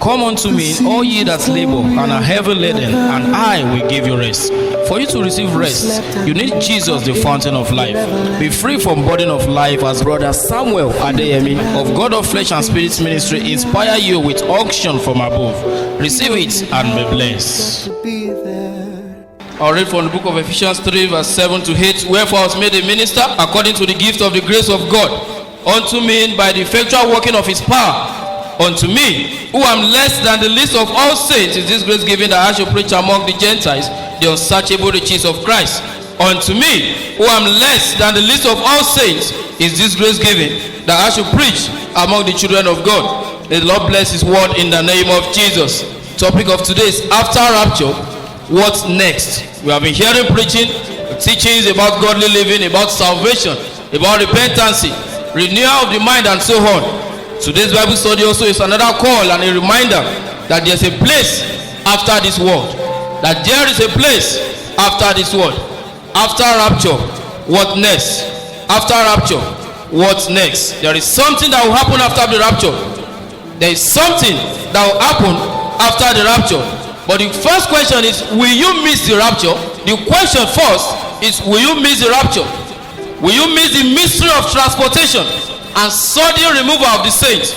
Come unto me, all ye that labor and are heavy laden, and I will give you rest. For you to receive rest, you need Jesus, the fountain of life. Be free from burden of life as Brother Samuel Adeyemi of God of Flesh and Spirit Ministry inspire you with unction from above. Receive it and be blessed. I'll read from the book of Ephesians 3 verse 7 to 8. Wherefore I was made a minister according to the gift of the grace of God unto me by the effectual working of his power. Unto me, who am less than the least of all saints, is this grace given that I should preach among the Gentiles the unsearchable riches of Christ. Unto me, who am less than the least of all saints, is this grace given that I should preach among the children of God. May the Lord bless his word in the name of Jesus. Topic of today is after rapture, what's next? We have been hearing preaching, teachings about godly living, about salvation, about repentance, renewal of the mind, and so on. Today's Bible study also is another call and a reminder that there's a place after this world. That there is a place after this world. After rapture, what next? After rapture, what's next? There is something that will happen after the rapture. There is something that will happen after the rapture. But the first question is, will you miss the rapture? The question first is, will you miss the rapture? Will you miss the mystery of transportation and sudden removal of the saints?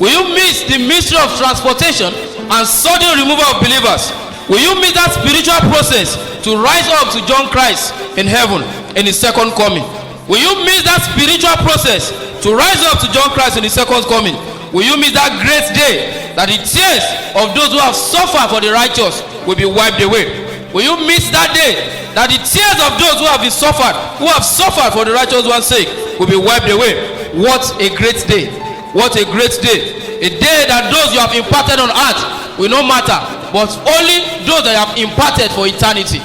Will you miss the mystery of transportation and sudden removal of believers? Will you miss that spiritual process to rise up to join Christ in heaven in his second coming? Will you miss that spiritual process to rise up to join Christ in his second coming? Will you miss that great day that the tears of those who have suffered for the righteous will be wiped away? Will you miss that day that the tears of those who have suffered for the righteous one's sake will be wiped away? What a great day. What a great day. A day that those you have imparted on earth will not matter, but only those that you have imparted for eternity.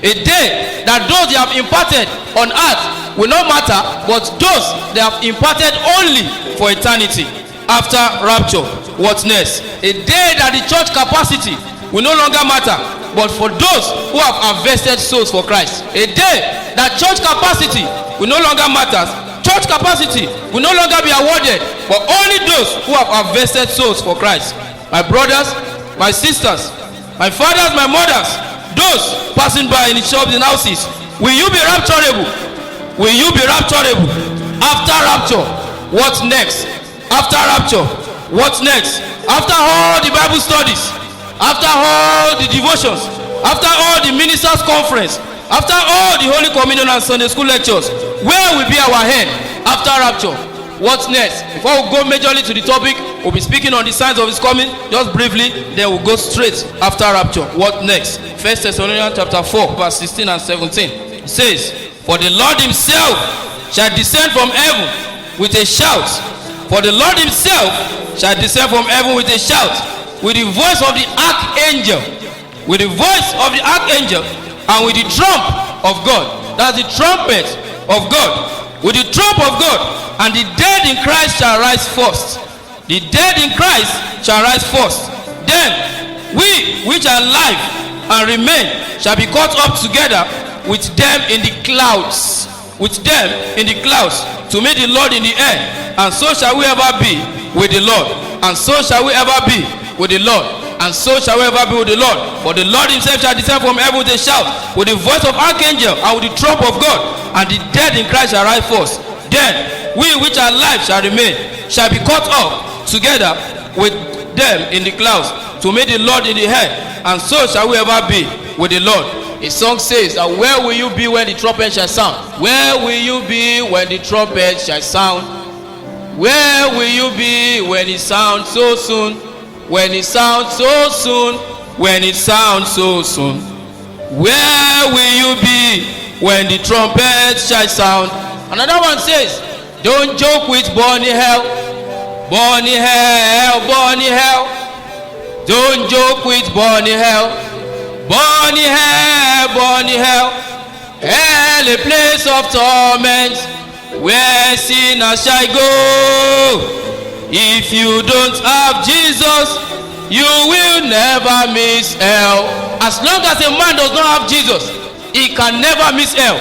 A day that those you have imparted on earth will not matter, but those they have imparted only for eternity. After rapture, what's next? A day that the church capacity will no longer matter, but for those who have harvested souls for Christ. A day that church capacity will no longer matter. Church capacity will no longer be awarded, but only those who have harvested souls for Christ. My brothers, my sisters, my fathers, my mothers, those passing by in the shops and houses, will you be rapturable? Will you be rapturable? After rapture, what's next? After rapture, what's next? After all the Bible studies, after all the devotions, after all the ministers' conference, after all the Holy Communion and Sunday school lectures, where will be our head after rapture? What's next? Before we go majorly to the topic, we'll be speaking on the signs of his coming, just briefly, then we'll go straight after rapture. What next? 1 Thessalonians chapter 4, verse 16 and 17. It says, for the Lord himself shall descend from heaven with a shout. For the Lord himself shall descend from heaven with a shout, with the voice of the archangel, with the voice of the archangel, and with the trump of God. That's the trumpet of God. With the trump of God, and the dead in Christ shall rise first. The dead in Christ shall rise first. Then we which are alive and remain shall be caught up together with them in the clouds. With them in the clouds to meet the Lord in the air. And so shall we ever be with the Lord. And so shall we ever be with the Lord. And so shall we ever be with the Lord. For the Lord himself shall descend from heaven with a shout, with the voice of archangel, and with the trump of God. And the dead in Christ shall rise first. Then we which are alive shall remain, shall be caught up together with them in the clouds to meet the Lord in the air. And so shall we ever be with the Lord. A song says that where will you be when the trumpet shall sound? Where will you be when the trumpet shall sound? Where will you be when it sounds so soon? When it sounds so soon, when it sounds so soon. Where will you be when the trumpet shall sound? Another one says, don't joke with Bonnie Hell. Bonnie Hell, Bonnie Hell. Don't joke with Bonnie Hell. Bonnie Hell, Bonnie Hell. Hell, a place of torment where sinners shall go. If you don't have Jesus, you will never miss hell. As long as a man does not have Jesus, he can never miss hell.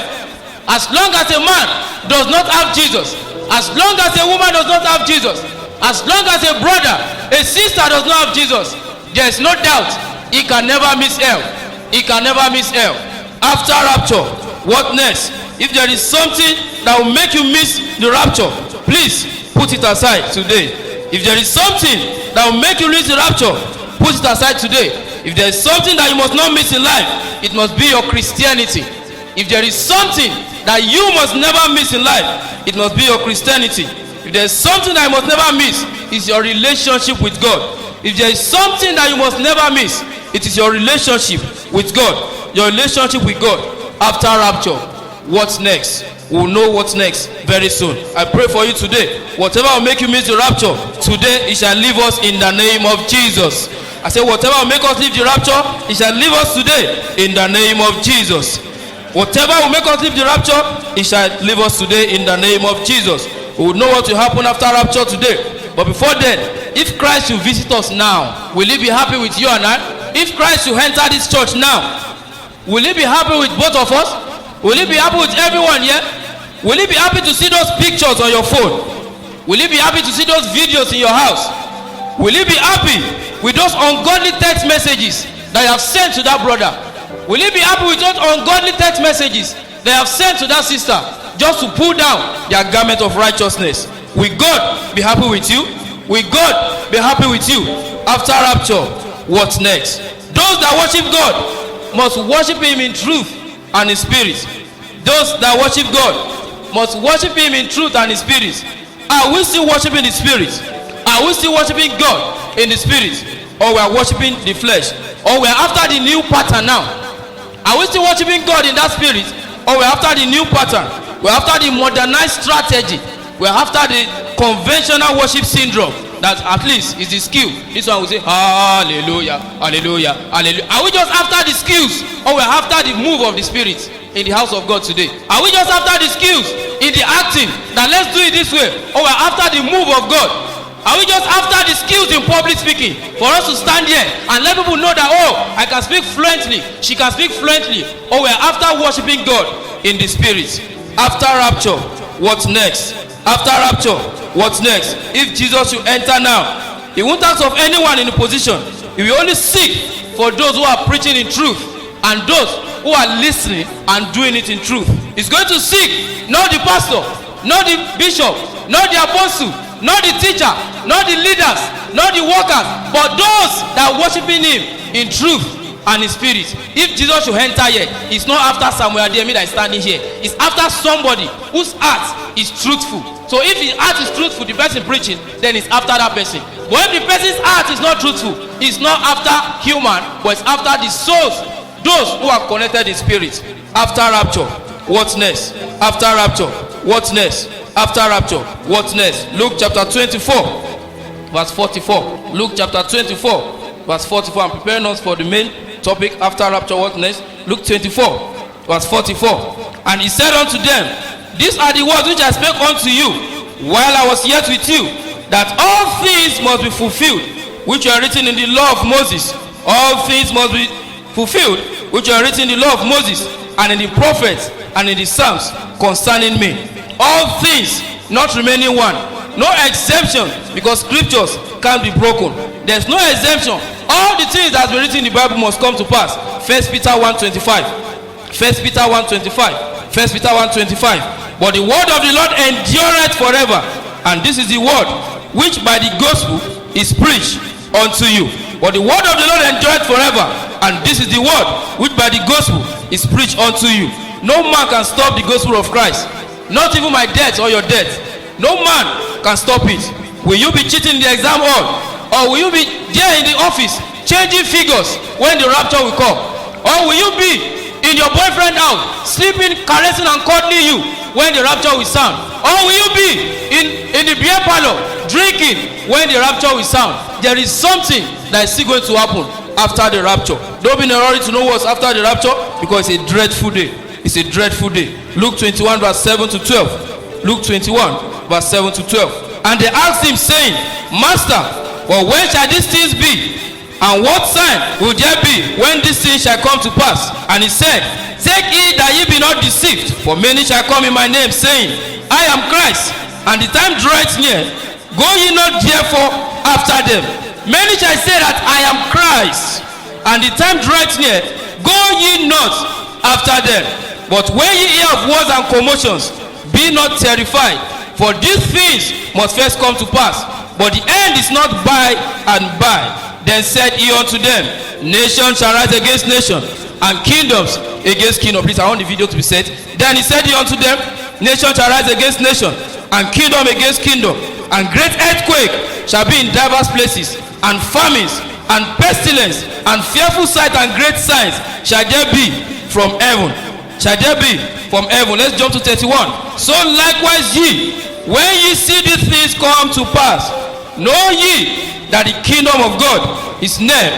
As long as a man does not have Jesus, as long as a woman does not have Jesus, As long as a brother, a sister does not have Jesus, there is no doubt he can never miss hell. He can never miss hell. After rapture, what next? If there is something that will make you miss the rapture, please put it aside today. If there is something that will make you miss the rapture, put it aside today. If there is something that you must not miss in life, it must be your Christianity. If there is something that you must never miss in life, it must be your Christianity. If there is something that you must never miss, it's your relationship with God. If there is something that you must never miss, it is your relationship with God. Your relationship with God. After rapture, what's next? We'll know what's next very soon. I pray for you today. Whatever will make you miss the rapture, today it shall leave us in the name of Jesus. I say whatever will make us leave the rapture, it shall leave us today in the name of Jesus. Whatever will make us leave the rapture, it shall leave us today in the name of Jesus. We will know what will happen after rapture today. But before then, if Christ will visit us now, will he be happy with you and I? If Christ will enter this church now, will he be happy with both of us? Will he be happy with everyone here? Will he be happy to see those pictures on your phone? Will he be happy to see those videos in your house? Will he be happy with those ungodly text messages that you have sent to that brother? Will he be happy with those ungodly text messages they have sent to that sister just to pull down their garment of righteousness? Will God be happy with you? Will God be happy with you? After rapture, what's next? Those that worship God must worship him in truth and in spirit. Those that worship God must worship him in truth and in spirit. Are we still worshiping the spirit? Are we still worshiping God in the spirit? Or we are worshiping the flesh? Or we are after the new pattern now? Are we still worshiping God in that spirit? Or we are after the new pattern? We are after the modernized strategy. We are after the conventional worship syndrome that at least is the skill. This one will say hallelujah, hallelujah, hallelujah. Are we just after the skills, or we are after the move of the spirit in the house of God today? Are we just after the skills in the acting that let's do it this way, or we are after the move of God? Are we just after the skills in public speaking for us to stand here and let people know that, oh, I can speak fluently, she can speak fluently? Or we are after worshiping God in the spirit? After rapture, what's next? After rapture, what's next? If Jesus should enter now, he won't ask of anyone in the position. He will only seek for those who are preaching in truth and those who are listening and doing it in truth. He's going to seek not the pastor, not the bishop, not the apostle, not the teacher, not the leaders, not the workers, but those that are worshiping him in truth and in spirit. If Jesus should enter here, it's not after Samuel Adeyemi that is standing here. It's after somebody whose heart is truthful. So if his heart is truthful, the person preaching, then it's after that person. But if the person's heart is not truthful, it's not after human, but it's after the souls, those who are connected in spirit. After rapture, what's next? After rapture, what's next? After rapture, what's next? Luke chapter 24, verse 44. Luke chapter 24, verse 44. I'm preparing us for the main topic. After rapture, what's next? Luke 24, verse 44. And he said unto them, these are the words which I spake unto you while I was yet with you, that all things must be fulfilled which are written in the law of Moses. All things must be fulfilled which are written in the law of Moses and in the prophets and in the Psalms concerning me. All things, not remaining one. No exemption, because scriptures can't be broken. There's no exemption. All the things that are written in the Bible must come to pass. 1 Peter 1:25. 1 Peter 1:25. 1 Peter 1:25. But the word of the Lord endureth forever. And this is the word which by the gospel is preached unto you. But the word of the Lord endureth forever. And this is the word which by the gospel is preached unto you. No man can stop the gospel of Christ. Not even my death or your death. No man can stop it. Will you be cheating in the exam hall? Or will you be there in the office changing figures when the rapture will come? Or will you be in your boyfriend's house sleeping, caressing and cuddling you when the rapture will sound? Or will you be in the beer parlor drinking when the rapture will sound? There is something that is still going to happen after the rapture. Don't be in a hurry to know what's after the rapture, because it's a dreadful day. It's a dreadful day. Luke 21 verse 7 to 12. Luke 21 verse 7 to 12. And they asked him, saying, Master, well, when shall these things be? And what sign will there be when these things shall come to pass? And he said, Take heed that ye be not deceived, for many shall come in my name, saying, I am Christ, and the time draweth near, Go ye not therefore after them. Many shall say that I am Christ, and the time draweth near. Go ye not after them. But when ye hear of wars and commotions, be not terrified, for these things must first come to pass. But the end is not by and by. Then said he unto them, Nation shall rise against nation, and kingdoms against kingdom. Please, I want the video to be set. Then he said he unto them, Nation shall rise against nation, and kingdom against kingdom, and great earthquake shall be in diverse places, and famines, and pestilence, and fearful sight and great signs shall there be from heaven. Shall there be from heaven. Let's jump to 31. So likewise ye, when ye see these things come to pass, know ye that the kingdom of God is near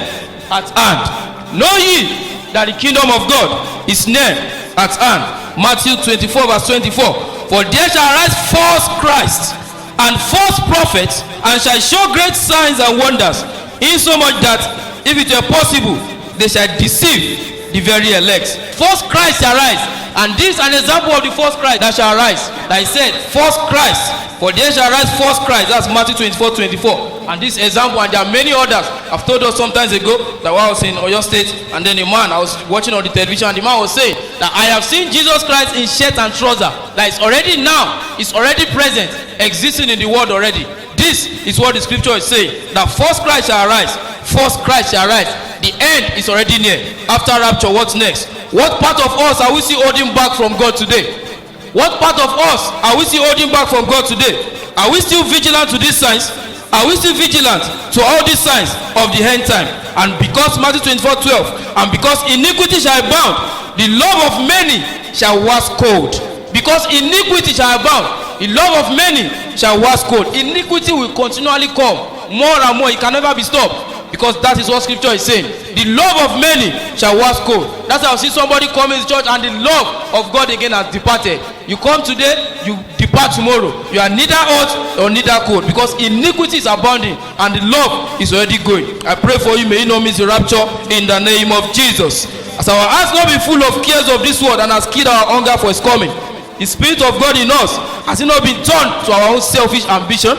at hand. Know ye that the kingdom of God is near at hand. Matthew 24 verse 24. For there shall arise false Christs and false prophets, and shall show great signs and wonders, insomuch that if it were possible, they shall deceive the very elect. False Christ shall rise, and this is an example of the false Christ that shall rise. That he said, false Christ, for there shall rise false Christ. That's Matthew 24:24. And this example, and there are many others. I've told us sometimes ago that when I was in Oyo State, and then a man, I was watching on the television, and the man was saying that I have seen Jesus Christ in shirt and trouser. That is already now, it's already present, existing in the world already. This is what the scripture is saying, that false Christ shall arise, false Christ shall arise. The end is already near. After rapture, what's next? What part of us are we still holding back from God today? What part of us are we still holding back from God today? Are we still vigilant to these signs? Are we still vigilant to all these signs of the end time? And because Matthew 24:12, and because iniquity shall abound, the love of many shall wax cold. Because iniquity shall abound, the love of many shall wax cold. Iniquity will continually come more and more. It can never be stopped. Because that is what scripture is saying. The love of many shall wax cold. That's how I see somebody come in the church and the love of God again has departed. You come today, you depart tomorrow. You are neither hot or neither cold. Because iniquity is abounding and the love is already going. I pray for you, may you not miss the rapture in the name of Jesus. As our hearts not be full of cares of this world and has killed our hunger for his coming, the Spirit of God in us has it not been turned to our own selfish ambition?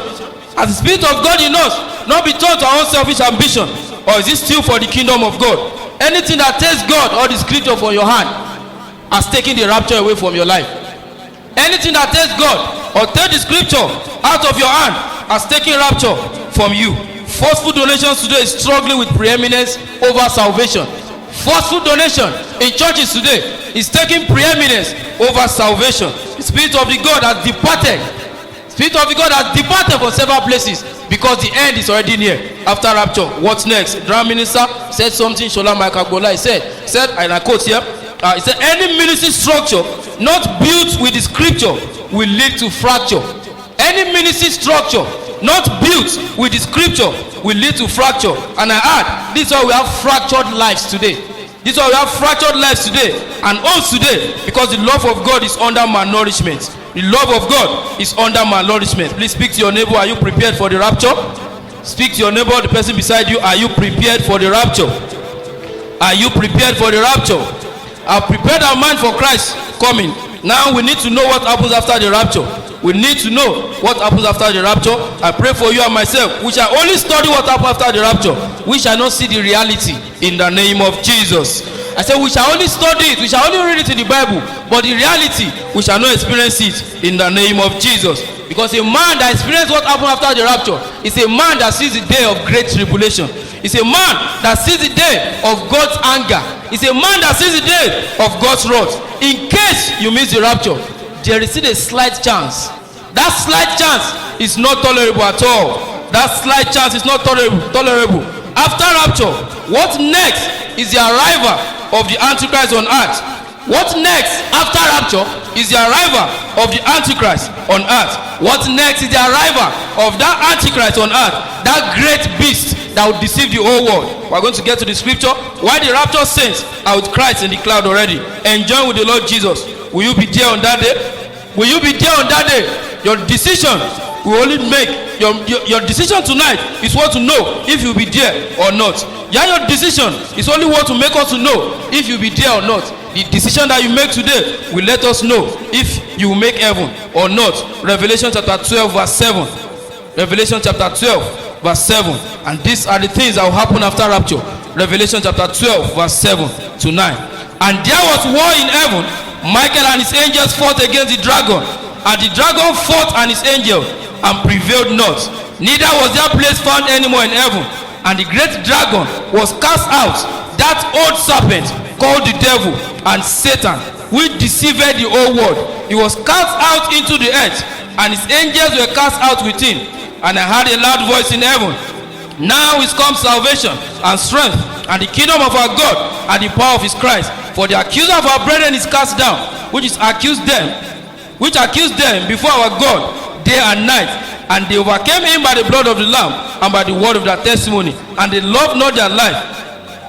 Has the Spirit of God in us not be turned to our own selfish ambition, or is it still for the kingdom of God? Anything that takes God or the scripture from your hand has taken the rapture away from your life. Anything that takes God or take the scripture out of your hand has taken rapture from you. Forceful donations today is struggling with preeminence over salvation. Forceful donation in churches today is taking preeminence over salvation. The Spirit of the God has departed. Spirit of the God has departed from several places because the end is already near. After rapture, what's next? Drum minister said something. Shola Maikagbola, he said, and I quote here, he said, any ministry structure not built with the scripture will lead to fracture. Any ministry structure not built with the scripture will lead to fracture. And I add, this is why we have fractured lives today. This is why we have fractured lives today and homes today, because the love of God is under malnourishment. The love of God is under malnourishment. Please speak to your neighbor. Are you prepared for the rapture? Speak to your neighbor, the person beside you. Are you prepared for the rapture? Are you prepared for the rapture? I've prepared our mind for Christ coming. Now we need to know what happens after the rapture. We need to know what happens after the rapture. I pray for you and myself. We shall only study what happens after the rapture. We shall not see the reality in the name of Jesus. I said we shall only study it. We shall only read it in the Bible. But the reality, we shall not experience it in the name of Jesus. Because a man that experiences what happened after the rapture is a man that sees the day of great tribulation. It's a man that sees the day of God's anger. It's a man that sees the day of God's wrath. In case you miss the rapture, there is still a slight chance. That slight chance is not tolerable at all. That slight chance is not tolerable. After rapture, what next is the arrival of the Antichrist on earth. What next after rapture is the arrival of the Antichrist on earth. What next is the arrival of that Antichrist on earth, that great beast that will deceive the whole world. We're going to get to the scripture. Why the rapture saints are with Christ in the cloud already, enjoying with the Lord Jesus. Will you be there on that day? Will you be there on that day? Your decision will only make your decision tonight is what to know if you'll be there or not. Yeah, your decision is only what to make us to know if you'll be there or not. The decision that you make today will let us know if you will make heaven or not. Revelation chapter 12 verse 7. Revelation chapter 12, verse 7. And these are the things that will happen after rapture. Revelation chapter 12, verse 7 to 9. And there was war in heaven. Michael and his angels fought against the dragon. And the dragon fought and his angel, and prevailed not. Neither was their place found anymore in heaven. And the great dragon was cast out, that old serpent called the devil and Satan, which deceived the whole world. He was cast out into the earth, and his angels were cast out with him. And I heard a loud voice in heaven. Now is come salvation and strength, and the kingdom of our God, and the power of his Christ. For the accuser of our brethren is cast down, which accused them before our God day and night. And they overcame him by the blood of the Lamb and by the word of their testimony. And they loved not their life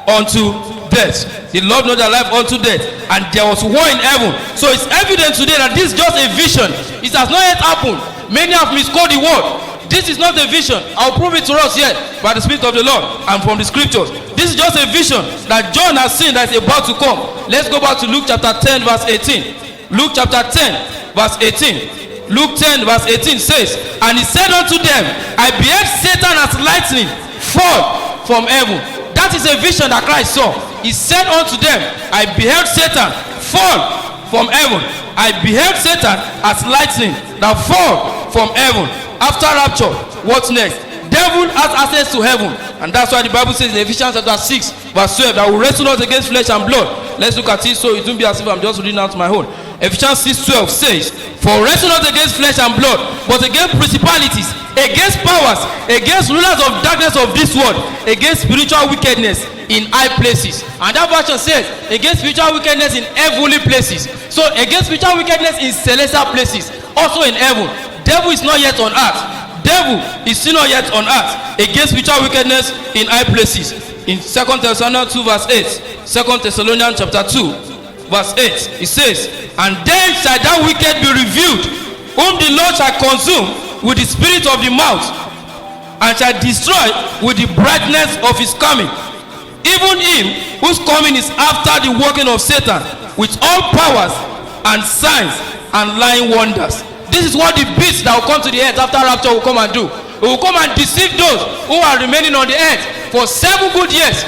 unto death. They loved not their life unto death. And there was war in heaven. So it's evident today that this is just a vision. It has not yet happened. Many have misquoted the word. This is not a vision. I'll prove it to us here by the Spirit of the Lord and from the scriptures. This is just a vision that John has seen that is about to come. Let's go back to Luke chapter 10 verse 18. Luke chapter 10 verse 18. Luke 10 verse 18 says, and he said unto them, I beheld Satan as lightning fall from heaven. That is a vision that Christ saw. He said unto them, I beheld Satan fall from heaven. I beheld Satan as lightning that fall from heaven. After rapture, what's next? Devil has access to heaven. And that's why the Bible says in Ephesians chapter 6 verse 12 that we wrestle not against flesh and blood. Let's look at it so it won't be as if I'm just reading out my own. Ephesians 6:12 says, for wrestle not against flesh and blood, but against principalities, against powers, against rulers of darkness of this world, against spiritual wickedness in high places. And that version says, against spiritual wickedness in heavenly places. So against spiritual wickedness in celestial places, also in heaven. Devil is not yet on earth. Devil is still not yet on earth. Against spiritual wickedness in high places. In 2 Thessalonians 2 verse 8, 2 Thessalonians chapter 2 verse 8, it says, and then shall that wicked be revealed, whom the Lord shall consume with the spirit of the mouth, and shall destroy with the brightness of his coming, even him whose coming is after the working of Satan, with all powers and signs and lying wonders. This is what the beast that will come to the earth after rapture will come and do. It will come and deceive those who are remaining on the earth for 7 good years.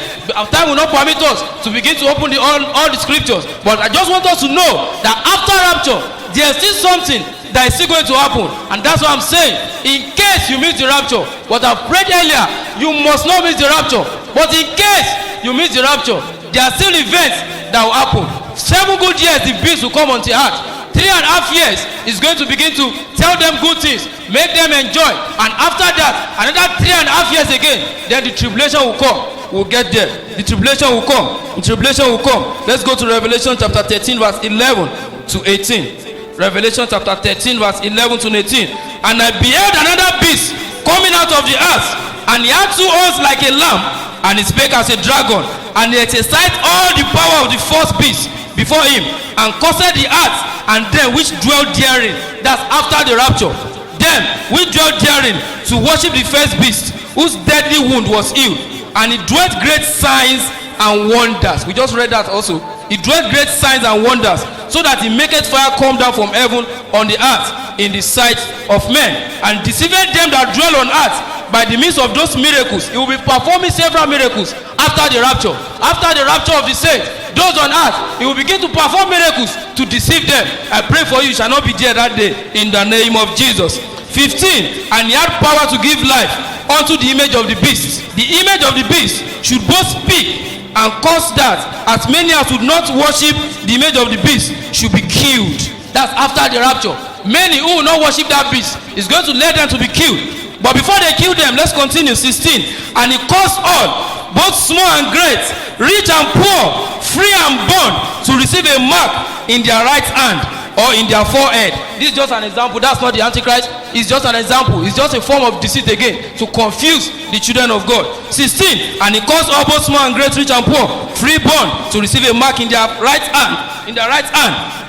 Time will not permit us to begin to open all the scriptures, but I just want us to know that after rapture there is still something that is still going to happen. And that's what I'm saying. In case you miss the rapture, what I've prayed earlier, you must not miss the rapture. But in case you miss the rapture, there are still events that will happen. 7 good years the beast will come on the earth. 3.5 years is going to begin to tell them good things, make them enjoy, and after that another 3.5 years again, then the tribulation will come. We'll get there. The tribulation will come. The tribulation will come. Let's go to Revelation chapter 13 verse 11 to 18. Revelation chapter 13 verse 11 to 18. And I beheld another beast coming out of the earth, and he had 2 horns like a lamb, and he spake as a dragon, and he exercised all the power of the first beast before him, and caused the earth and them which dwell therein, that's after the rapture, them which dwell therein, to worship the first beast, whose deadly wound was healed. And he doeth great signs and wonders. We just read that also. He doeth great signs and wonders, so that he maketh fire come down from heaven on the earth in the sight of men, and deceiveth them that dwell on earth by the means of those miracles. He will be performing several miracles after the rapture. After the rapture of the saints, those on earth, he will begin to perform miracles to deceive them. I pray for you, you shall not be there that day in the name of Jesus. 15. And he had power to give life unto the image of the beast. The image of the beast should both speak and cause that as many as would not worship the image of the beast should be killed. That's after the rapture. Many who will not worship that beast is going to let them to be killed. But before they kill them, let's continue. 16. And he caused all, both small and great, rich and poor, free and bond, to receive a mark in their right hand or in their forehead. This is just an example. That's not the Antichrist. It's just an example. It's just a form of deceit again to confuse the children of God. 16. And he caused all, both small and great, rich and poor, free bond, to receive a mark in their right hand,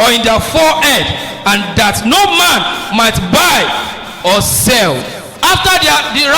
or in their forehead, and that no man might buy or sell. After the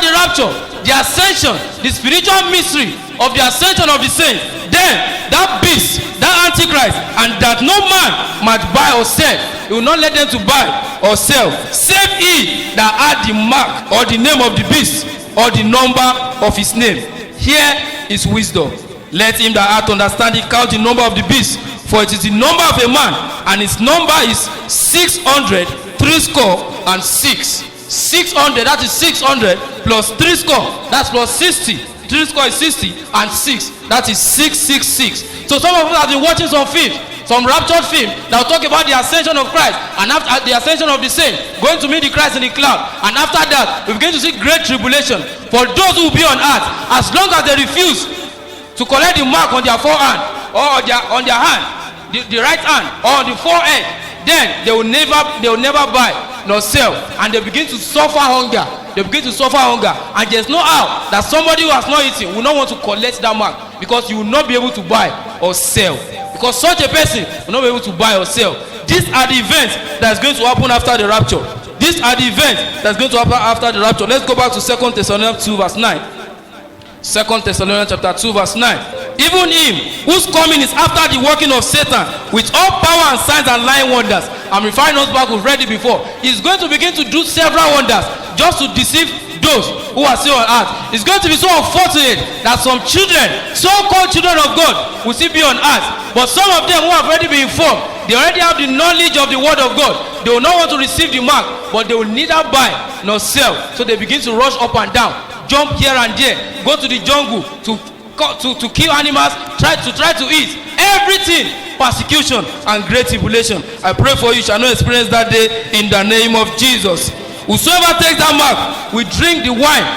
rapture, the ascension, the spiritual mystery of the ascension of the saints, then that beast, that antichrist, and that no man might buy or sell, he will not let them to buy or sell, save he that had the mark or the name of the beast or the number of his name. Here is wisdom. Let him that hath understanding count the number of the beast, for it is the number of a man, and his number is 600, 66. 600, that is 600 plus 3 score, that's plus 60. 3 score is 60, and 6, that is 666. So some of us have been watching some film, some raptured film that will talk about the ascension of Christ, and after the ascension of the saint, going to meet the Christ in the cloud, and after that we begin to see great tribulation for those who will be on earth, as long as they refuse to collect the mark on their forehand or on their hand, the right hand or on the forehead, then they will never buy nor sell, and they begin to suffer hunger. They begin to suffer hunger, and there's no how that somebody who has not eaten will not want to collect that mark, because you will not be able to buy or sell, because such a person will not be able to buy or sell. These are the events that's going to happen after the rapture. These are the events that's going to happen after the rapture. Let's go back to 2 Thessalonians 2 verse 9. 2 Thessalonians chapter 2 verse 9. Even him whose coming is after the working of Satan with all power and signs and lying wonders. I'm referring us back, we've read it before. He's going to begin to do several wonders just to deceive those who are still on earth. It's going to be so unfortunate that some children, so-called children of God, will still be on earth. But some of them who have already been informed, they already have the knowledge of the word of God. They will not want to receive the mark, but they will neither buy nor sell. So they begin to rush up and down, jump here and there, go to the jungle to kill animals, try to eat everything. Persecution and great tribulation. I pray for you shall not experience that day in the name of Jesus. Whosoever takes that mark will drink the wine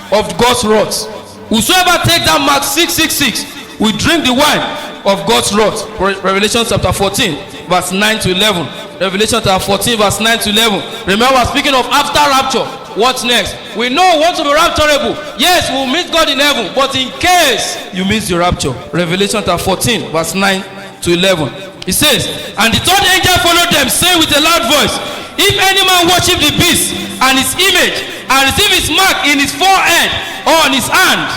of God's wrath. Whosoever takes that mark 666 will drink the wine of God's wrath. Revelation chapter 14 verse 9 to 11. Revelation chapter 14 verse 9 to 11. Remember, speaking of after rapture, what's next? We know we want to be rapturable. Yes, we'll meet God in heaven, but in case you miss the rapture, Revelation chapter 14 verse 9 to 11. It says, and the third angel followed them, saying with a loud voice, if any man worship the beast and his image, and receive his mark in his forehead or on his hand,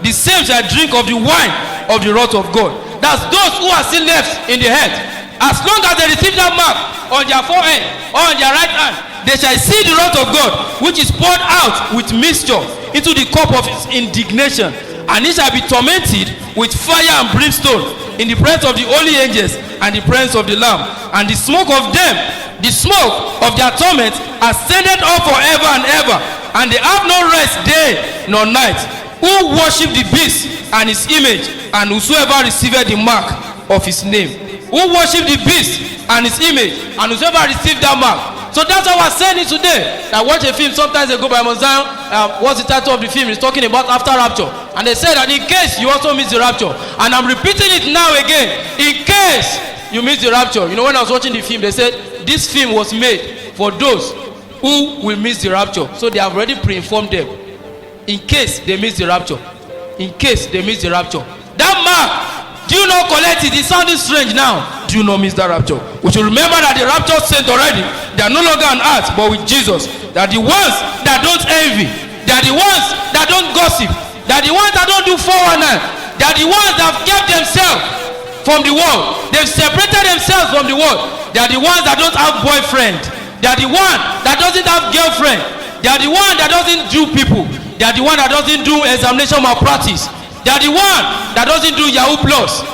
the same shall drink of the wine of the wrath of God. That's those who are still left in the head. As long as they receive that mark on their forehead or on their right hand, they shall see the wrath of God, which is poured out with mixture into the cup of his indignation, and he shall be tormented with fire and brimstone in the presence of the holy angels and the presence of the Lamb. And the smoke of them, the smoke of their torment, ascended up forever and ever, and they have no rest day nor night, who worship the beast and his image, and whosoever receiveth the mark of his name. Who worship the beast and his image, and whosoever received that mark. So that's how we're saying it today. I watched a film sometimes ago by Mount Zion. What's the title of the film? It's talking about after rapture. And they said that in case you also miss the rapture. And I'm repeating it now again. In case you miss the rapture. You know, when I was watching the film, they said this film was made for those who will miss the rapture. So they have already pre-informed them. In case they miss the rapture. In case they miss the rapture. That mark, do you not collect it? It's sounding strange now. Do you not miss that rapture? We should remember that the rapture saint already, they are no longer on earth but with Jesus. They are the ones that don't envy. They are the ones that don't gossip. They are the ones that don't do 419. They are the ones that have kept themselves from the world. They've separated themselves from the world. They are the ones that don't have boyfriend. They are the one that doesn't have girlfriend. They are the one that doesn't do people. They are the one that doesn't do examination malpractice. They are the one that doesn't do Yahoo Plus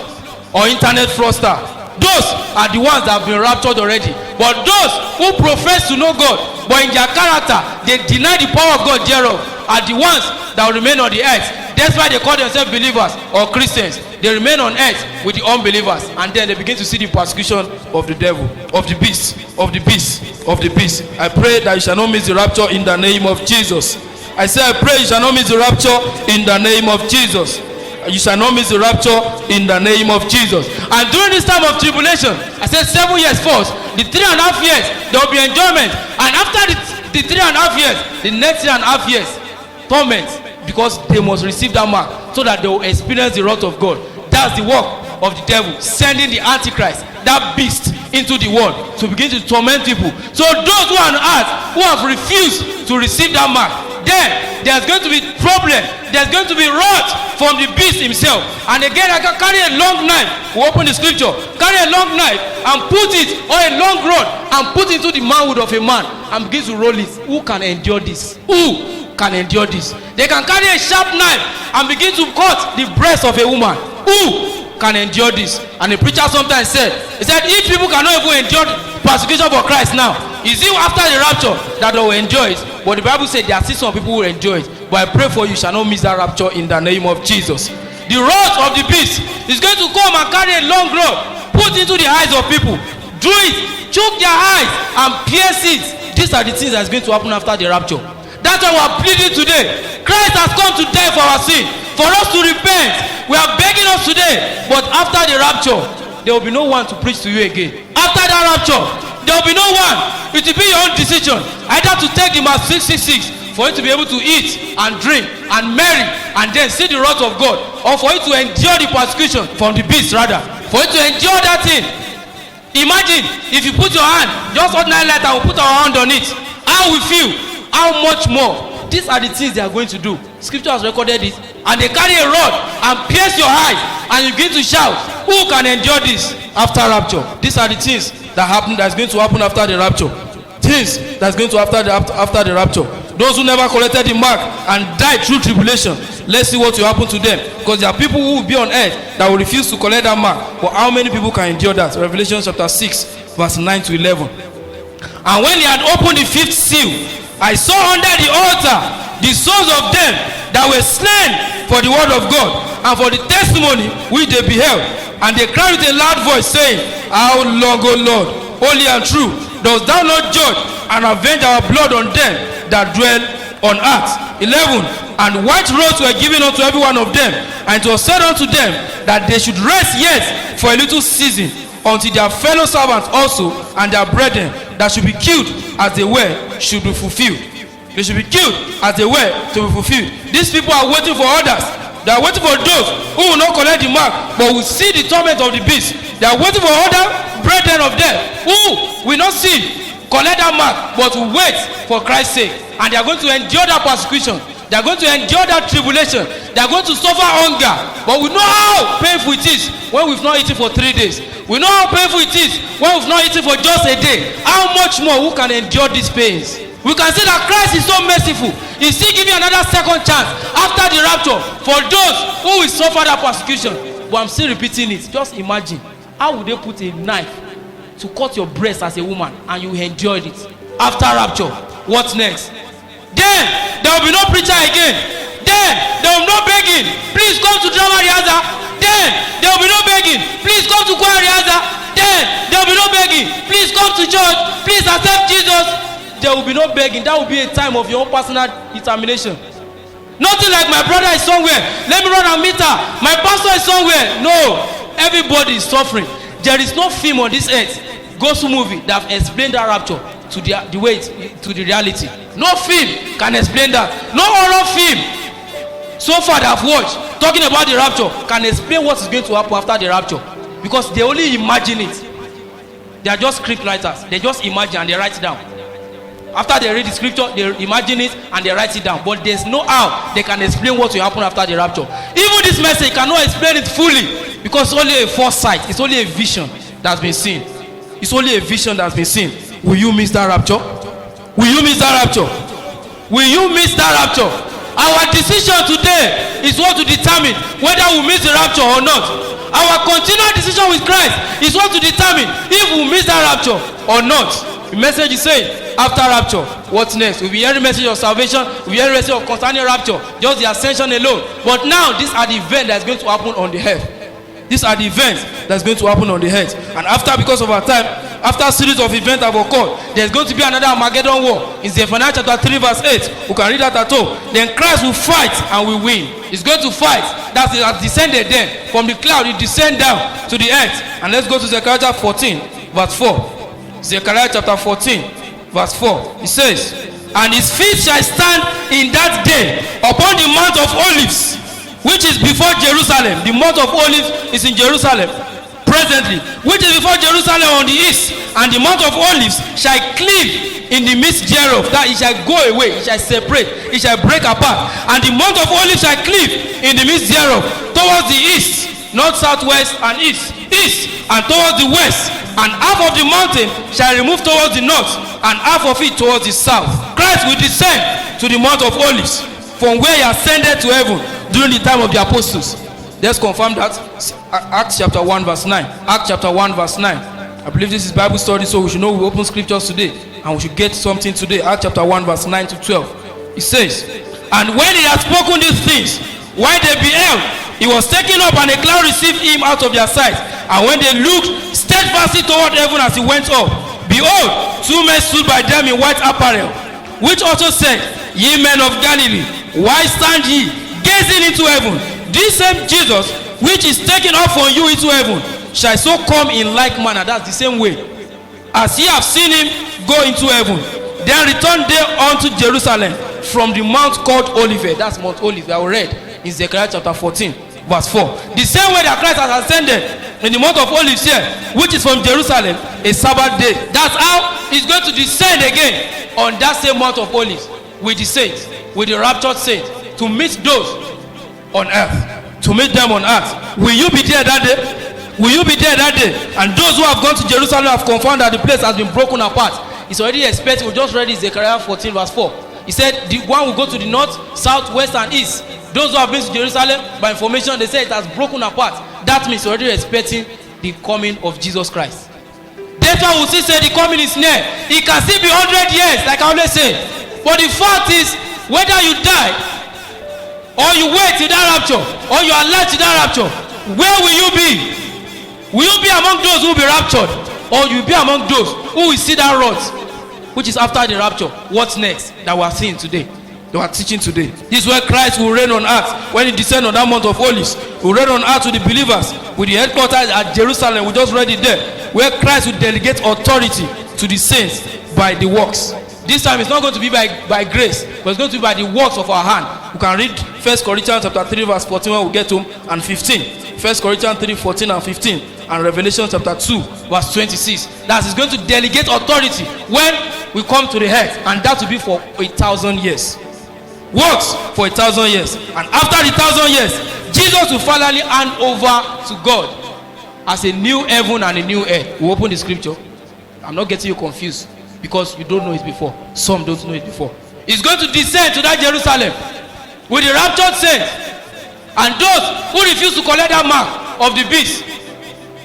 or internet fraudster. Those are the ones that have been raptured already. But those who profess to know God, but in their character they deny the power of God thereof, are the ones that will remain on the earth. That's why they call themselves believers or Christians. They remain on earth with the unbelievers, and then they begin to see the persecution of the devil, of the beast, of the beast, of the beast. I pray that you shall not miss the rapture in the name of Jesus. I say I pray you shall not miss the rapture in the name of Jesus. You shall not miss the rapture in the name of Jesus. And during this time of tribulation, I said 7 years first, the 3.5 years there will be enjoyment, and after the 3.5 years, the next 3.5 years torment, because they must receive that mark so that they will experience the wrath of God. That's the work of the devil, sending the antichrist, that beast, into the world to begin to torment people. So those who are on earth who have refused to receive that mark, then there's going to be problem. There's going to be wrath from the beast himself. And again, I can carry a long knife. We open the scripture. Carry a long knife and put it, or a long rod, and put it into the manhood of a man and begin to roll it. Who can endure this? Who can endure this? They can carry a sharp knife and begin to cut the breast of a woman. Who can endure this? And the preacher sometimes said, he said, if people cannot even endure persecution for Christ now, is it after the rapture that they will enjoy it? But the Bible said there are still some people who will enjoy it. But I pray for you shall not miss that rapture in the name of Jesus. The wrath of the beast is going to come and carry a long rod, put into the eyes of people, do it, choke their eyes and pierce it. These are the things that's going to happen after the rapture. That's why we are pleading today. Christ has come to die for our sin, for us to repent. We are begging us today. But after the rapture, there will be no one to preach to you again. After that rapture, there will be no one. It will be your own decision, either to take the Mark 666 for you to be able to eat and drink and marry and then see the wrath of God, or for you to endure the persecution from the beast, rather for you to endure that thing. Imagine if you put your hand, just ordinary light, and we put our hand on it, how we feel, how much more. These are the things they are going to do. Scripture has recorded it. And they carry a rod and pierce your eyes, and you begin to shout, who can endure this after rapture? These are the things that happen, that's going to happen after the rapture. Things that's going to happen after the rapture. Those who never collected the mark and died through tribulation, let's see what will happen to them. Because there are people who will be on earth that will refuse to collect that mark. But how many people can endure that? Revelation chapter 6 verse 9 to 11. And when he had opened the fifth seal, I saw under the altar the souls of them that were slain for the word of God and for the testimony which they beheld. And they cried with a loud voice, saying, how long, O Lord, holy and true, dost thou not judge and avenge our blood on them that dwell on earth? 11. And white robes were given unto every one of them, and it was said unto them that they should rest yet for a little season, until their fellow servants also and their brethren that should be killed as they were should be fulfilled. They should be killed as they were to be fulfilled. These people are waiting for others. They are waiting for those who will not collect the mark but will see the torment of the beast. They are waiting for other brethren of them who will not see collect that mark but will wait for Christ's sake. And they are going to endure that persecution. They are going to endure that tribulation. They are going to suffer hunger. But we know how painful it is when we've not eaten for 3 days. We know how painful it is when we've not eaten for just a day. How much more who can endure these pains? We can see that Christ is so merciful. He's still giving another second chance after the rapture for those who will suffer that persecution. But I'm still repeating it. Just imagine, how would they put a knife to cut your breast as a woman and you enjoyed it? After rapture, what next? Then there will be no preacher again. Then there will be no begging. Please come to drama rehearsal. Then there will be no begging. Please come to choir rehearsal. Then there will be no begging. Please come to church. Please accept Jesus. There will be no begging. That will be a time of your own personal determination. Nothing like my brother is somewhere, let me run and meet her. My pastor is somewhere. No, everybody is suffering. There is no film on this earth, gospel movie, that have explained that rapture to the way to the reality. No film can explain that. No horror film so far that I've watched talking about the rapture can explain what is going to happen after the rapture, because they only imagine it. They are just script writers. They just imagine and they write it down. After they read the scripture, they imagine it and they write it down. But there's no how they can explain what will happen after the rapture. Even this message cannot explain it fully, because it's only a foresight. It's only a vision that's been seen. It's only a vision that's been seen. Will you miss that rapture? Will you miss that rapture? Will you miss that rapture? Our decision today is what to determine whether we miss the rapture or not. Our continual decision with Christ is what to determine if we miss that rapture or not. The message is saying, after rapture, what's next? We'll be hearing message of salvation, we'll be hearing message of concerning rapture, just the ascension alone. But now, these are the events that's going to happen on the earth. These are the events that's going to happen on the earth. And after, because of our time, after a series of events have occurred, there's going to be another Armageddon war. In Zephaniah chapter 3 verse 8. We can read that at all. Then Christ will fight and will win. He's going to fight. That's it, has descended then. From the cloud, it descend down to the earth. And let's go to Zechariah 14 verse 4. Zechariah chapter 14 verse 4. It says, and his feet shall stand in that day upon the Mount of Olives, which is before Jerusalem. The Mount of Olives is in Jerusalem. presently, which is before Jerusalem on the east, and the Mount of Olives shall cleave in the midst thereof, that it shall go away, it shall separate, it shall break apart, and the Mount of Olives shall cleave in the midst thereof, towards the east, north, southwest, and east, and towards the west, and half of the mountain shall remove towards the north, and half of it towards the south. Christ will descend to the Mount of Olives, from where he ascended to heaven during the time of the apostles. Let's confirm that. Acts chapter 1 verse 9. Acts chapter 1 verse 9. I believe this is Bible study, so we should know we open scriptures today, and we should get something today. Acts chapter 1 verse 9 to 12. It says, and when he had spoken these things, while they beheld, he was taken up, and a cloud received him out of their sight. And when they looked steadfastly toward heaven as he went up, behold, two men stood by them in white apparel, which also said, ye men of Galilee, why stand ye gazing into heaven? This same Jesus, which is taken up from you into heaven, shall so come in like manner. That's the same way as ye have seen him go into heaven. Then returned they unto Jerusalem from the mount called Olivet. That's Mount Olivet. I read in Zechariah chapter 14 verse 4. The same way that Christ has ascended in the Mount of Olives here, which is from Jerusalem, a Sabbath day. That's how he's going to descend again on that same Mount of Olives with the saints, with the raptured saints, to meet those on earth, to meet them on earth. Will you be there that day? Will you be there that day? And those who have gone to Jerusalem have confirmed that the place has been broken apart. It's already expected. We just read it, Zechariah 14 verse 4. He said the one will go to the north, south, west, and east. Those who have been to Jerusalem, by information, they say it has broken apart. That means already expecting the coming of Jesus Christ. Therefore, we still say the coming is near. It can still be 100 years, like I always say. But the fact is, whether you die, or you wait till that rapture, or you are alive till that rapture, where will you be? Will you be among those who will be raptured, or you will be among those who will see that rod, which is after the rapture? What's next that we are seeing today, that we are teaching today? This is where Christ will reign on earth. When he descends on that Mount of Olives, he will reign on earth to the believers, with the headquarters at Jerusalem. We just read it there, where Christ will delegate authority to the saints by the works. This time it's not going to be by grace, but it's going to be by the works of our hand. You can read 1 Corinthians chapter 3 verse 14 when we get to, and 15. 1 Corinthians 3, 14 and 15. And Revelation chapter 2 verse 26. That is going to delegate authority when we come to the earth, and that will be for 1,000 years. Works for 1,000 years. And after the 1,000 years, Jesus will finally hand over to God as a new heaven and a new earth. We open the scripture. I'm not getting you confused, because you don't know it before. Some don't know it before. He's going to descend to that Jerusalem with the raptured saints, and those who refuse to collect that mark of the beast,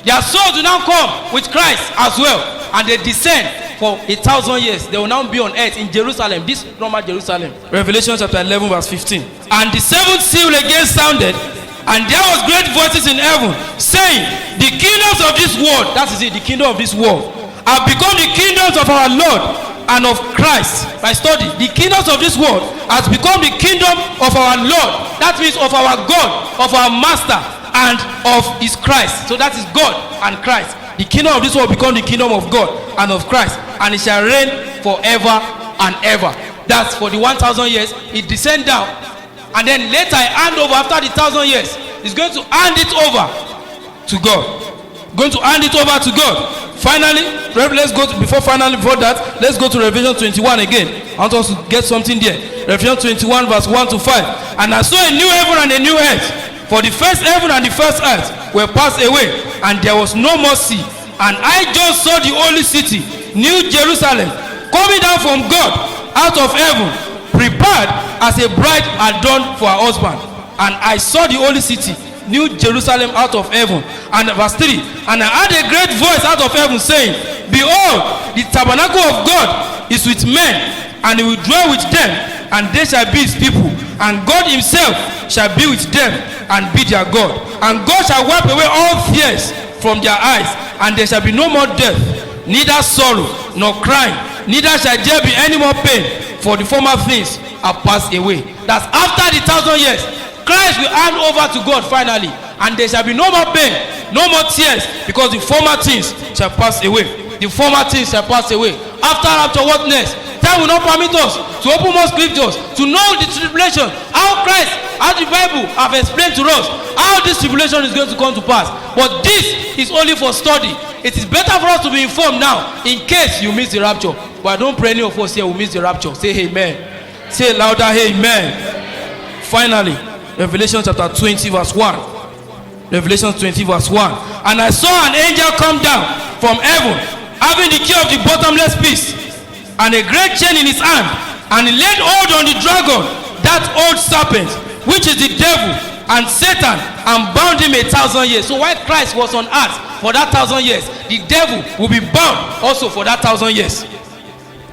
their souls will now come with Christ as well, and they descend for 1,000 years. They will now be on earth in Jerusalem, this normal Jerusalem. Revelation chapter 11 verse 15. And the seventh seal again sounded, and there was great voices in heaven saying, the kingdoms of this world, that is it, the kingdom of this world, have become the kingdoms of our Lord and of Christ. By study, the kingdoms of this world has become the kingdom of our Lord. That means of our God, of our Master, and of his Christ. So that is God and Christ. The kingdom of this world become the kingdom of God and of Christ, and it shall reign forever and ever. That's for the 1,000 years. It descend down, and then later hand over after the 1,000 years. He's going to hand it over to God. Going to hand it over to God. Finally, before that, let's go to Revelation 21 again. I want us to get something there. Revelation 21 verse 1 to 5. And I saw a new heaven and a new earth, for the first heaven and the first earth were passed away, and there was no more sea. And I just saw the holy city, New Jerusalem, coming down from God out of heaven, prepared as a bride adorned for her husband. And I saw the holy city, New Jerusalem, out of heaven. And verse 3, and I heard a great voice out of heaven saying, behold, the tabernacle of God is with men, and he will dwell with them, and they shall be his people, and God himself shall be with them and be their God. And God shall wipe away all fears from their eyes, and there shall be no more death, neither sorrow nor crying, neither shall there be any more pain, for the former things are passed away. That's after the 1,000 years. Christ will hand over to God finally, and there shall be no more pain, no more tears, because the former things shall pass away. The former things shall pass away. After what next? Time will not permit us to open more scriptures to know the tribulation, how Christ as the Bible have explained to us how this tribulation is going to come to pass. But this is only for study. It is better for us to be informed now in case you miss the rapture. But I don't pray any of us here will miss the rapture. Say amen. Say louder, amen. Finally, Revelation chapter 20 verse 1. Revelation 20 verse 1. And I saw an angel come down from heaven, having the key of the bottomless pit, and a great chain in his hand. And he laid hold on the dragon, that old serpent, which is the devil and Satan, and bound him 1,000 years. So while Christ was on earth for that 1,000 years, the devil will be bound also for that 1,000 years.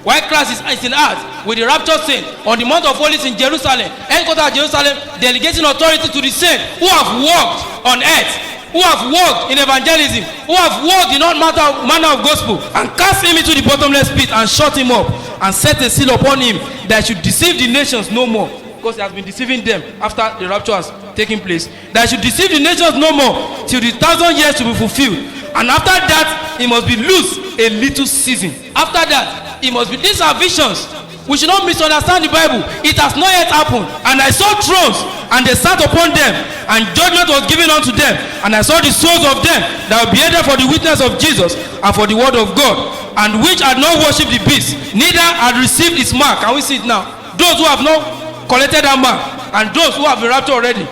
While Christ is in earth with the rapture saint on the Mount of Olives in Jerusalem, headquarters of Jerusalem, delegating authority to the saints who have walked on earth, who have walked in evangelism, who have walked in all manner of gospel, and cast him into the bottomless pit and shut him up and set a seal upon him that should deceive the nations no more, because he has been deceiving them after the rapture has taken place, that should deceive the nations no more till the 1,000 years to be fulfilled. And after that he must be loose a little season. After that he must be. These are visions. We should not misunderstand the Bible. It has not yet happened. And I saw thrones, and they sat upon them, and judgment was given unto them. And I saw the souls of them that were beheaded for the witness of Jesus and for the word of God, and which had not worshipped the beast, neither had received his mark. Can we see it now? Those who have not collected that mark, and those who have been raptured already,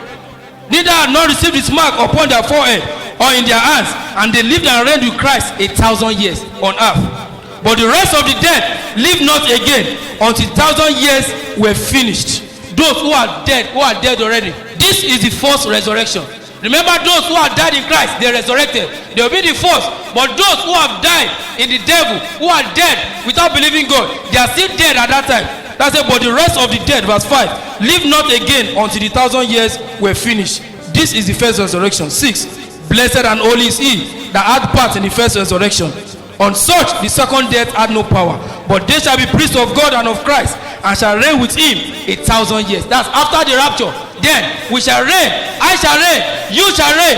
neither had not received his mark upon their forehead or in their hands, and they lived and reigned with Christ 1,000 years on earth. But the rest of the dead live not again until 1,000 years were finished. Those who are dead already. This is the first resurrection. Remember, those who have died in Christ, they resurrected. They will be the first. But those who have died in the devil, who are dead without believing God, they are still dead at that time. That's it. But the rest of the dead, verse 5, live not again until the 1,000 years were finished. This is the first resurrection. 6. Blessed and holy is he that had part in the first resurrection. On such the second death had no power, but they shall be priests of God and of Christ, and shall reign with him 1,000 years. That's after the rapture. Then we shall reign. I shall reign. You shall reign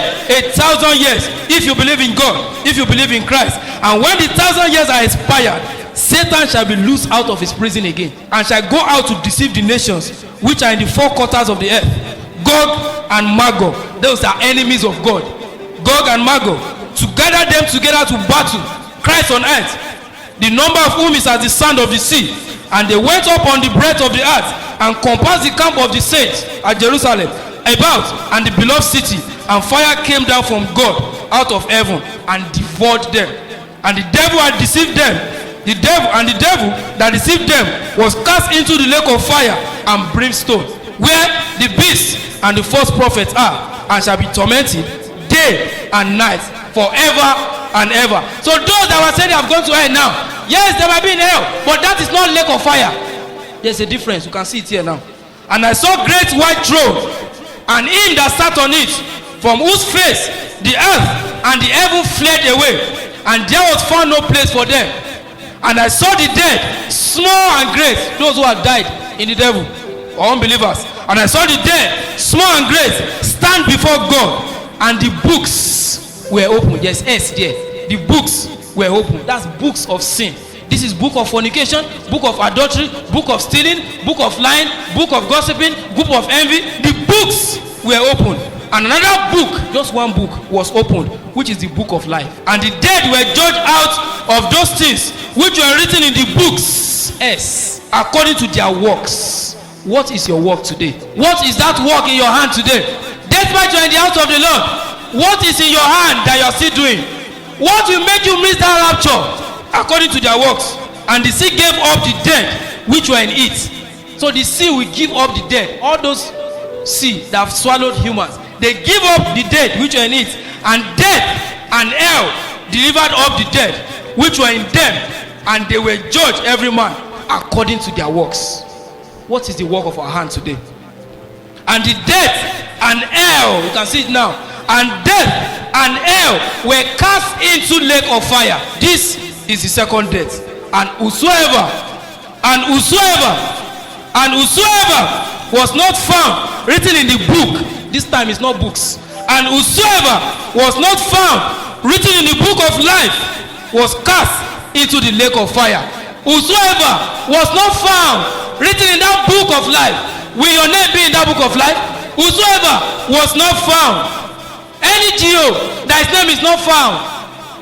1,000 years if you believe in God, if you believe in Christ. And when the 1,000 years are expired, Satan shall be loosed out of his prison again, and shall go out to deceive the nations which are in the four quarters of the earth. Gog and Magog, those are enemies of God. Gog and Magog, to gather them together to battle Christ on earth, the number of whom is as the sand of the sea. And they went up on the breadth of the earth, and compassed the camp of the saints at Jerusalem about, and the beloved city. And fire came down from God out of heaven and devoured them. And the devil had deceived them. The devil that deceived them was cast into the lake of fire and brimstone, where the beast and the false prophets are, and shall be tormented day and night forever and ever. So those that were saying they have gone to hell now, yes, they might be in hell, but that is not lake of fire. There's a difference. You can see it here now. And I saw great white throne, and him that sat on it, from whose face the earth and the heaven fled away, and there was found no place for them. And I saw the dead, small and great, those who had died in the devil or unbelievers. And I saw the dead, small and great, stand before God, and the books were open. Yes, S there. The books were open. That's books of sin. This is book of fornication, book of adultery, book of stealing, book of lying, book of gossiping, book of envy. The books were open. And another book, just one book, was opened, which is the book of life. And the dead were judged out of those things which were written in the books, S, according to their works. What is your work today? What is that work in your hand today? Despite you are in the house of the Lord, what is in your hand that you are still doing? What will make you miss that rapture? According to their works. And the sea gave up the dead which were in it. So the sea will give up the dead. All those sea that have swallowed humans, they give up the dead which were in it. And death and hell delivered up the dead which were in them, and they were judged every man according to their works. What is the work of our hand today? And the death and hell, you can see it now, and death and hell were cast into lake of fire. This is the second death. And whosoever was not found written in the book, this time it's not books, and whosoever was not found written in the book of life was cast into the lake of fire. Whosoever was not found written in that book of life, will your name be in that book of life? whosoever was not found, any GO that his name is not found,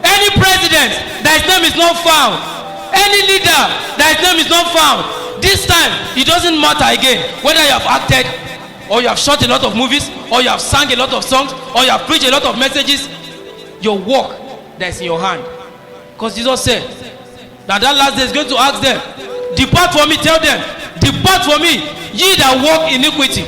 any president that his name is not found, any leader that his name is not found, this time it doesn't matter again whether you have acted, or you have shot a lot of movies, or you have sang a lot of songs, or you have preached a lot of messages. Your work that is in your hand, because Jesus said that last day is going to ask them, depart from me. Tell them, depart from me, ye that walk iniquity,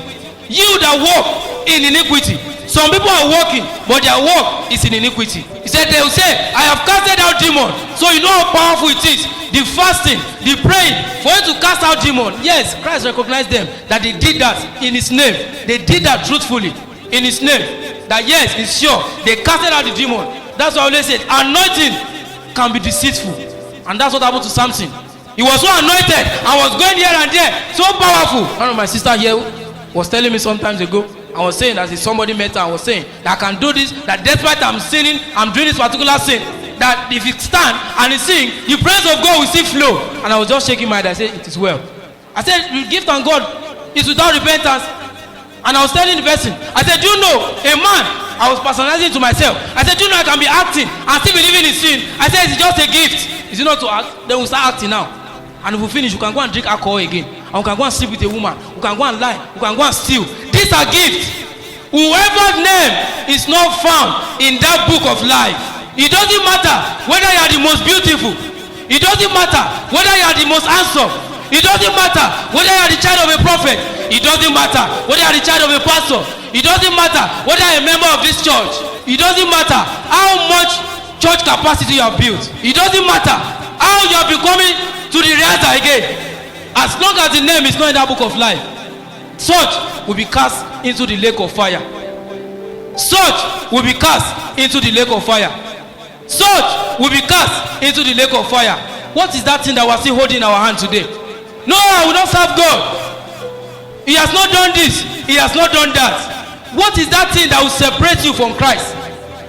you that walk in iniquity. Some people are walking, but their work is in iniquity. He said, they will say, I have casted out demon. So you know how powerful it is, the fasting, the praying for you to cast out demon. Yes, Christ recognized them that they did that in his name. They did that truthfully in his name. That yes, it's sure they casted out the demon. That's why I always said anointing can be deceitful, and that's what happened to Samson. He was so anointed and was going here and there, so powerful. One of my sister here was telling me some times ago, I was saying that if somebody met her and was saying that I can do this, that despite I'm sinning, I'm doing this particular sin, that if you stand and you sing, the praise of God will still flow. And I was just shaking my head. I said, it is well. I said, the gift of God is without repentance. And I was telling the person, I said, do you know, a man, I was personalizing to myself. I said, do you know I can be acting and still believing in sin? I said, it's just a gift. Is it not to act? Then we'll start acting now. And if we finish, you can go and drink alcohol again. And we can go and sleep with a woman. We can go and lie. We can go and steal. These are gifts. Whoever's name is not found in that book of life, it doesn't matter whether you are the most beautiful. It doesn't matter whether you are the most handsome. It doesn't matter whether you are the child of a prophet. It doesn't matter whether you are the child of a pastor. It doesn't matter whether you are a member of this church. It doesn't matter how much church capacity you have built. It doesn't matter how you are becoming to the realtor again. As long as the name is not in that book of life, such will be cast into the lake of fire. Such will be cast into the lake of fire. Such will be cast into the lake of fire. What is that thing that we're still holding in our hand today? No, I will not serve God. He has not done this. He has not done that. What is that thing that will separate you from Christ?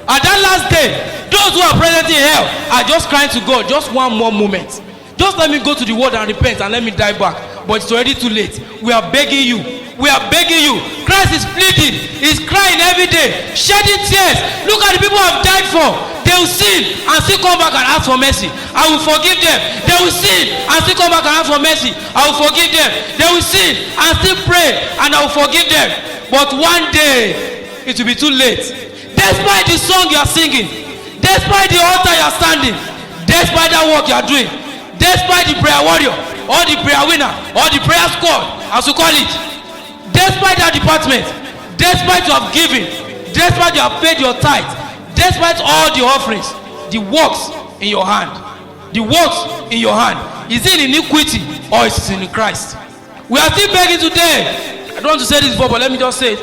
At that last day, those who are present in hell are just crying to God, just one more moment. Just let me go to the world and repent and let me die back. But it's already too late. We are begging you. We are begging you. Christ is pleading. He's crying every day, shedding tears. Look at the people who have died for. They will sin and still come back and ask for mercy. I will forgive them. They will sin and still come back and ask for mercy. I will forgive them. They will sin and still pray and I will forgive them. But one day, it will be too late. Despite the song you are singing, despite the altar you are standing, despite that work you are doing, despite the prayer warrior, or the prayer winner, or the prayer squad, as we call it, despite that department, despite you have given, despite you have paid your tithe, despite all the offerings, the works in your hand, the works in your hand, is it in iniquity or is it in Christ? We are still begging today. I don't want to say this before, but let me just say it.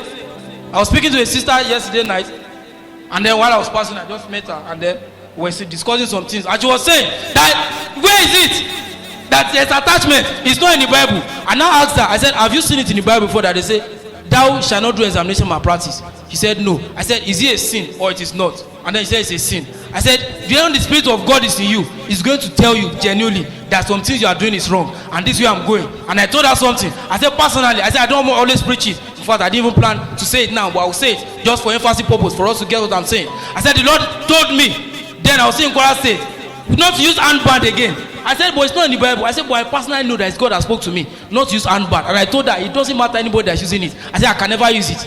I was speaking to a sister yesterday night, and then while I was passing, I just met her, and then we were discussing some things, and she was saying that where is it that there's attachment? It's not in the Bible. And I asked her, I said, have you seen it in the Bible before that they say, thou shalt not do examination malpractice? She said no. I said, is it a sin or it is not? And then she said it's a sin. I said, do you know the Spirit of God is in you? It's going to tell you genuinely that some things you are doing is wrong, and this way I'm going. And I told her something. I said personally, I said I don't always preach it. In fact, I didn't even plan to say it now, but I will say it just for emphasis purpose, for us to get what I'm saying. I said the Lord told me, then I was saying in Kwara State, not to use handband again. I said, but it's not in the Bible. I said, but I personally know that it's God that spoke to me, not to use handband. And I told her, it doesn't matter anybody that's using it. I said, I can never use it.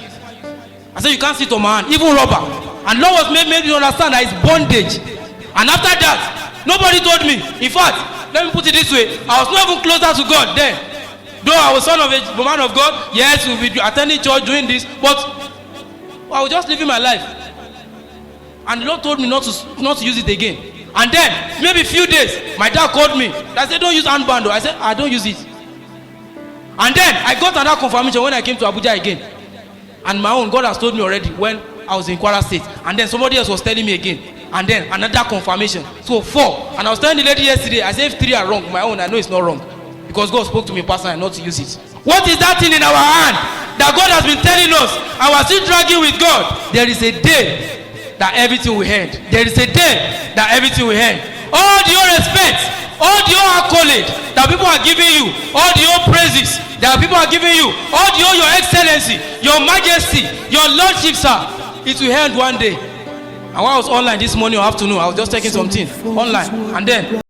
I said, you can't sit on my hand, even rubber. And Lord was made me understand that it's bondage. And after that, nobody told me. In fact, let me put it this way, I was not even closer to God then. Though I was son of a man of God, yes, we'll be attending church, doing this, but I was just living my life. And the Lord told me not to use it again. And then, maybe a few days, my dad called me. I said, don't use handband. I said, I don't use it. And then, I got another confirmation when I came to Abuja again. And my own, God has told me already when I was in Kwara State. And then somebody else was telling me again. And then, another confirmation. So, 4. And I was telling the lady yesterday, I said, if 3 are wrong, my own, I know it's not wrong. Because God spoke to me personally not to use it. What is that thing in our hand that God has been telling us? And we're still dragging with God. There is a day that everything will end. There is a day that everything will end. All the old respect, all the old accolade that people are giving you, all the old praises, There are people who are giving you all the your excellency, your majesty, your lordship, sir. It will end one day. And while I was online this morning or afternoon, I was just taking something online, and then